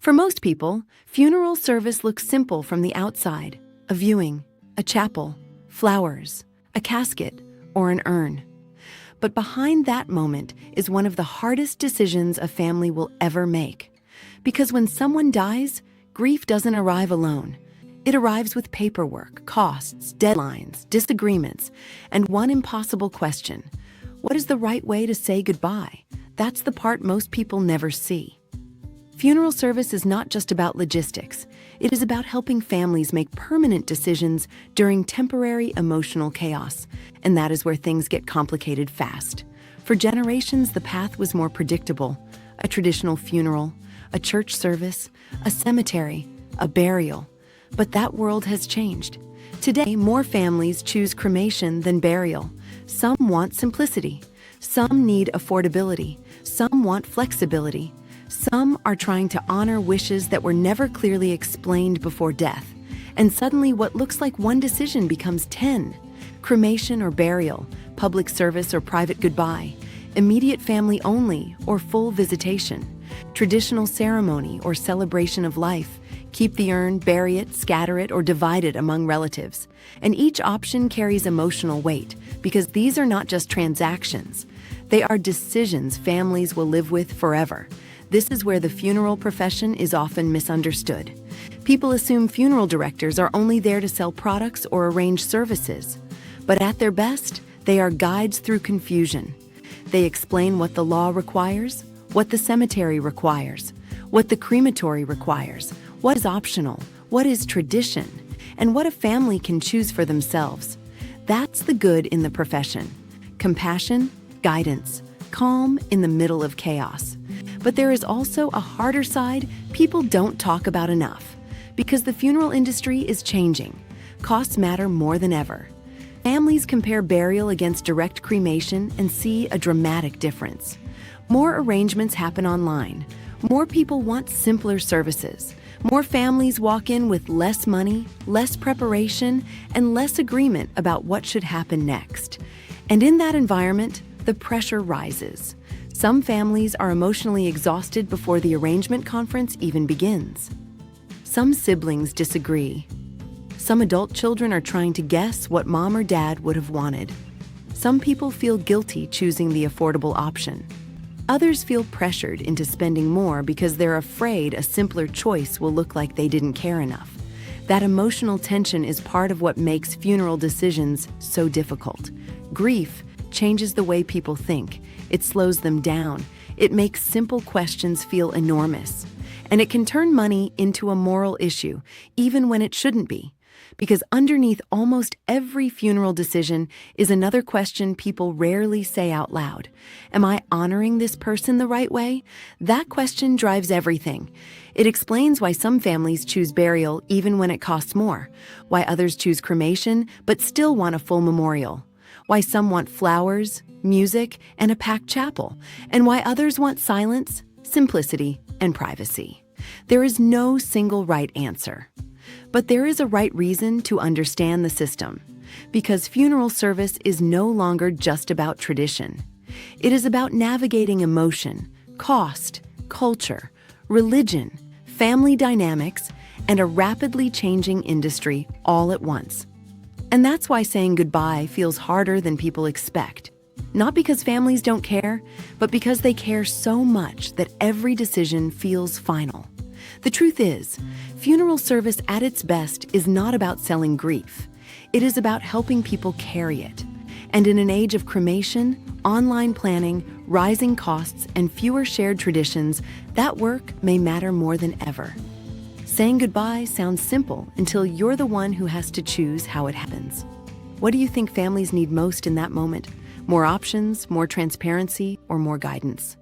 For most people, funeral service looks simple from the outside: a viewing, a chapel, flowers, a casket, or an urn. But behind that moment is one of the hardest decisions a family will ever make. Because when someone dies, grief doesn't arrive alone. It arrives with paperwork, costs, deadlines, disagreements, and one impossible question: what is the right way to say goodbye? That's the part most people never see. Funeral service is not just about logistics. It is about helping families make permanent decisions during temporary emotional chaos, and that is where things get complicated fast. For generations, the path was more predictable: a traditional funeral, a church service, a cemetery, a burial. But that world has changed. Today, more families choose cremation than burial. Some want simplicity. Some need affordability. Some want flexibility. Some are trying to honor wishes that were never clearly explained before death. And suddenly, what looks like one decision becomes 10. Cremation or burial, public service or private goodbye, immediate family only or full visitation, traditional ceremony or celebration of life, keep the urn, bury it, scatter it, or divide it among relatives. And each option carries emotional weight, because these are not just transactions. They are decisions families will live with forever. This is where the funeral profession is often misunderstood. People assume funeral directors are only there to sell products or arrange services. But at their best, they are guides through confusion. They explain what the law requires, what the cemetery requires, what the crematory requires, what is optional, what is tradition, and what a family can choose for themselves. That's the good in the profession: compassion, guidance, calm in the middle of chaos. But there is also a harder side people don't talk about enough. Because the funeral industry is changing, costs matter more than ever. Families compare burial against direct cremation and see a dramatic difference. More arrangements happen online. More people want simpler services. More families walk in with less money, less preparation, and less agreement about what should happen next. And in that environment, the pressure rises. Some families are emotionally exhausted before the arrangement conference even begins. Some siblings disagree. Some adult children are trying to guess what mom or dad would have wanted. Some people feel guilty choosing the affordable option. Others feel pressured into spending more because they're afraid a simpler choice will look like they didn't care enough. That emotional tension is part of what makes funeral decisions so difficult. Grief changes the way people think. It slows them down. It makes simple questions feel enormous. And it can turn money into a moral issue, even when it shouldn't be. Because underneath almost every funeral decision is another question people rarely say out loud. Am I honoring this person the right way? That question drives everything. It explains why some families choose burial even when it costs more, why others choose cremation but still want a full memorial, why some want flowers, music, and a packed chapel, and why others want silence, simplicity, and privacy. There is no single right answer. But there is a right reason to understand the system, because funeral service is no longer just about tradition. It is about navigating emotion, cost, culture, religion, family dynamics, and a rapidly changing industry all at once. And that's why saying goodbye feels harder than people expect. Not because families don't care, but because they care so much that every decision feels final. The truth is, funeral service at its best is not about selling grief. It is about helping people carry it. And in an age of cremation, online planning, rising costs, and fewer shared traditions, that work may matter more than ever. Saying goodbye sounds simple until you're the one who has to choose how it happens. What do you think families need most in that moment? More options, more transparency, or more guidance?